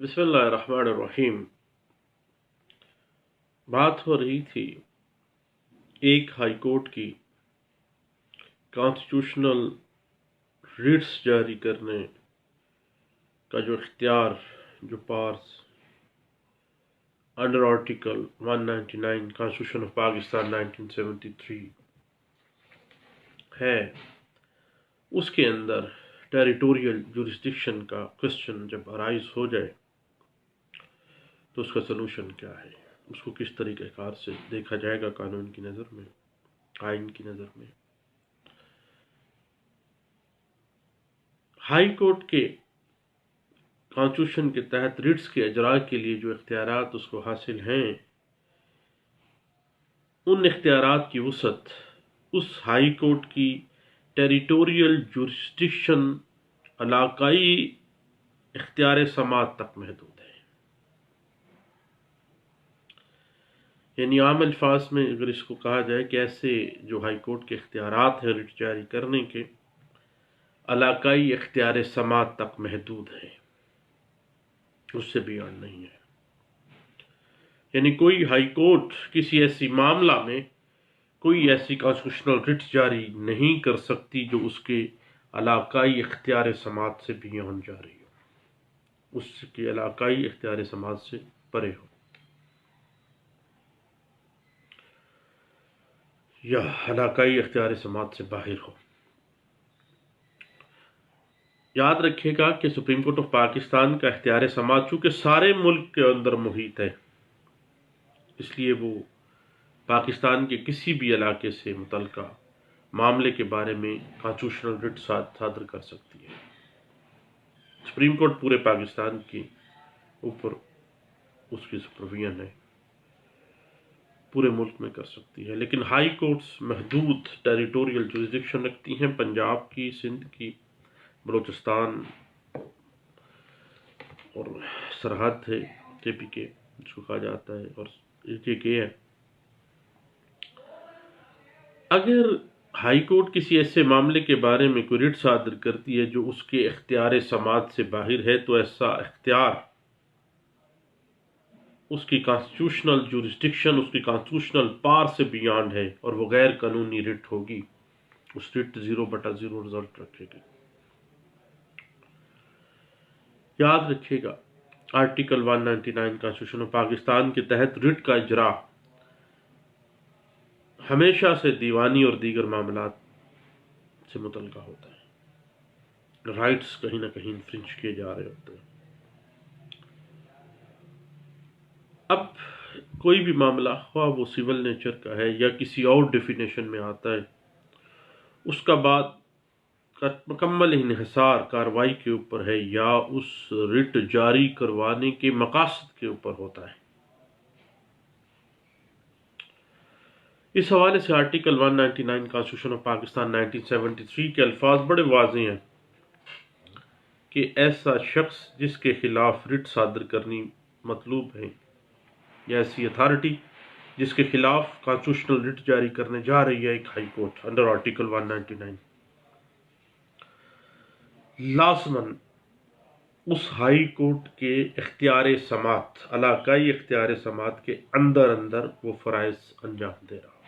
बिस्मिल्लाहिर्रहमानिर्रहीम। बात हो रही थी एक हाई कोर्ट की कॉन्स्टिट्यूशनल रिट्स जारी करने का जो इख्तियार, जो पार्स under article 199 constitution of Pakistan 1973 है, उसके अंदर टेरिटोरियल जुरिस्डिक्शन का क्वेश्चन जब अराइज हो जाए तो उसका सलूशन क्या है, उसको किस तरीक़ेकार से देखा जाएगा कानून की नज़र में, आइन की नज़र में। हाई कोर्ट के कॉन्स्टिट्यूशन के तहत रिट्स के अजरा के लिए जो इख्तियारात उसको हासिल हैं, उन इख्तियारात की वसअत उस हाई कोर्ट की टेरिटोरियल जुरिस्डिक्शन इलाकाई इख्तियार समात तक महदूद है। यानी आम अल्फाज में अगर इसको कहा जाए कि ऐसे जो हाई कोर्ट के इख्तियारात हैं रिट जारी करने के, इलाकाई इख्तियार समात तक महदूद है, उससे बियॉन्ड नहीं है। यानी कोई हाई कोर्ट किसी ऐसी मामला में कोई ऐसी कॉन्स्टिट्यूशनल रिट जारी नहीं कर सकती जो उसके इलाकाई इख्तियार समात से बियॉन्ड जारी हो, उसके इलाकाई इख्तियार समात से परे हो, या इलाकाई इख्तियार समात से बाहर हो। याद रखिएगा कि सुप्रीम कोर्ट ऑफ पाकिस्तान का इख्तियार समात चूँकि सारे मुल्क के अंदर मुहित है, इसलिए वो पाकिस्तान के किसी भी इलाके से मुतल्लिका मामले के बारे में कॉन्स्टिट्यूशनल रिट सादर कर सकती है। सुप्रीम कोर्ट पूरे पाकिस्तान के ऊपर उसकी सुपरविजन है, पूरे मुल्क में कर सकती है। लेकिन हाई कोर्ट्स महदूद टेरिटोरियल जुरिस्डिक्शन रखती हैं। पंजाब की, सिंध की, बलूचिस्तान और सरहद है KP के जिसको कहा जाता है, और के है। अगर हाई कोर्ट किसी ऐसे मामले के बारे में कोई रिट सादर करती है जो उसके इख्तियार समात से बाहर है, तो ऐसा इख्तियार उसकी कॉन्स्टिट्यूशनल जुरिस्डिक्शन, उसकी कॉन्स्टिट्यूशनल पावर से बियॉन्ड है और वो गैर कानूनी रिट होगी। उस रिट 0/0 रिजल्ट रखेगी। याद रखिएगा, आर्टिकल 199 कॉन्स्टिट्यूशन ऑफ पाकिस्तान के तहत रिट का इजरा हमेशा से दीवानी और दीगर मामलात से मुतल्लिका होता है। राइट्स कहीं ना कहीं इन्फ्रिंज किए जा रहे होते हैं। अब कोई भी मामला हुआ वो सिविल नेचर का है या किसी और डेफिनेशन में आता है, उसका बाद का मुकम्मल इन्हिसार कार्रवाई के ऊपर है या उस रिट जारी करवाने के मकासद के ऊपर होता है। इस हवाले से आर्टिकल 199 कॉन्स्टिट्यूशन ऑफ पाकिस्तान 1973 के अल्फाज बड़े वाज़ेह हैं कि ऐसा शख्स जिसके खिलाफ रिट सादर करनी मतलूब है, या ऐसी अथॉरिटी जिसके खिलाफ कॉन्स्टिट्यूशनल रिट जारी करने जा रही है एक हाई कोर्ट अंडर आर्टिकल 199, लाज़मन उस हाई कोर्ट के इख्तियार समात, इलाकाई इख्तियार समात के अंदर अंदर वो फ़राइज़ अंजाम दे रहा।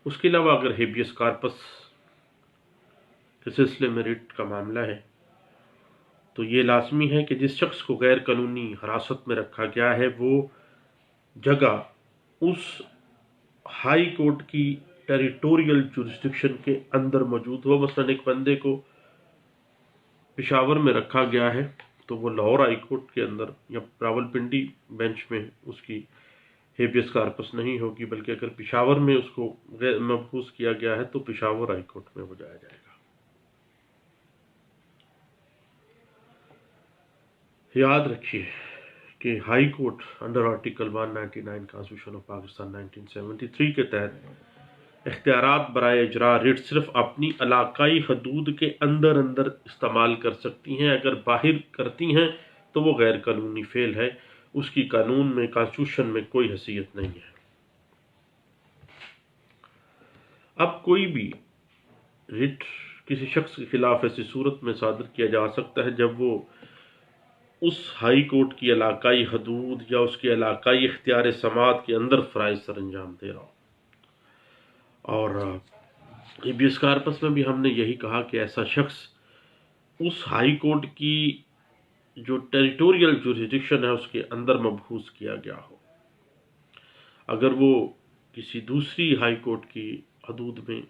उसके अलावा अगर हेबियस कार्पस के सिलसिले में रिट का मामला है, तो ये लाजमी है कि जिस शख्स को गैर कानूनी हिरासत में रखा गया है वो जगह उस हाई कोर्ट की टेरिटोरियल जुरिस्डिक्शन के अंदर मौजूद हो। मसलन एक बंदे को पेशावर में रखा गया है तो वो लाहौर हाई कोर्ट के अंदर या रावलपिंडी बेंच में उसकी हेबियस कार्पस नहीं होगी, बल्कि अगर पेशावर में उसको महफूज किया गया है तो पेशावर हाई कोर्ट में हो जाया जाएगा। याद रखिए कि high court under article 199 constitution of Pakistan 1973 के तहत इख्तियारात बराए इजरा रिट सिर्फ अपनी इलाकाई हदूद के अंदर अंदर इस्तेमाल कर सकती हैं। अगर बाहर करती हैं तो वो गैर कानूनी फेल है, उसकी कानून में, कॉन्स्टिट्यूशन में कोई हैसियत नहीं है। अब कोई भी रिट किसी शख्स के खिलाफ ऐसी सूरत में सादर किया जा सकता है जब वो اس ہائی کورٹ کی علاقائی حدود یا اس کے علاقائی اختیار سماعت کے اندر فرائض سر انجام دے رہا ہو۔ اور ہیبیس کارپس میں بھی ہم نے یہی کہا کہ ایسا شخص اس ہائی کورٹ کی جو ٹیریٹوریل جوریسڈکشن ہے اس کے اندر مبحوث کیا گیا ہو۔ اگر وہ کسی دوسری ہائی کورٹ کی حدود میں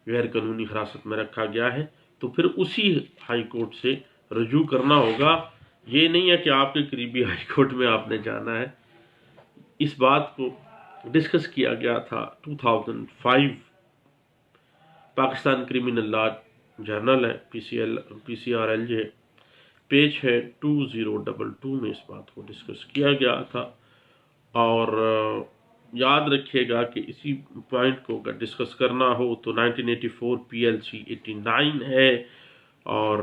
غیر قانونی حراست میں رکھا گیا ہے تو پھر اسی ہائی کورٹ سے رجوع کرنا ہوگا۔ یہ نہیں ہے کہ آپ کے قریبی ہائی کورٹ میں آپ نے جانا ہے۔ اس بات کو ڈسکس کیا گیا تھا 2005 پاکستان کرمنل لا جرنل ہے PCRLJ پیج ہے 2022 میں اس بات کو ڈسکس کیا گیا تھا۔ اور یاد رکھیے گا کہ اسی پوائنٹ کو اگر ڈسکس کرنا ہو تو 1984 PLC 89 ہے، اور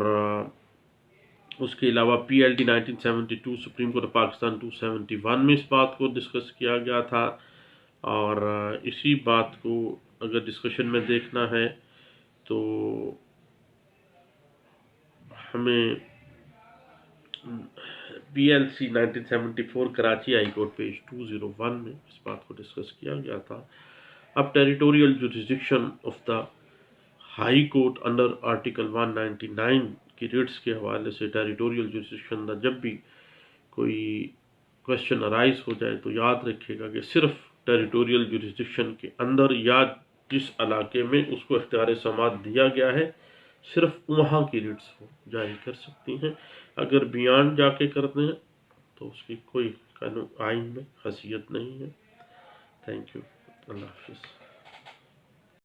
اس کے علاوہ PLD 1972 supreme court of Pakistan 271 میں اس بات کو ڈسکس کیا گیا تھا۔ اور اسی بات کو اگر ڈسکشن میں دیکھنا ہے تو ہمیں PLC 1974 Karachi high court page 201 میں اس بات کو ڈسکس کیا گیا تھا۔ اب territorial jurisdiction of the high court under article 199 کی ریٹس کے حوالے سے ٹیریٹوریل جوریسڈکشن دا جب بھی کوئی کوشچن ارائز ہو جائے تو یاد رکھیے گا کہ صرف ٹیریٹوریل جوریسڈکشن کے اندر یا جس علاقے میں اس کو اختیار سماعت دیا گیا ہے صرف وہاں کی ریٹس وہ جاری کر سکتی ہیں۔ اگر بیانڈ جا کے کرتے ہیں تو اس کی کوئی قانون آئین میں حیثیت نہیں ہے۔ تھینک یو، اللہ حافظ۔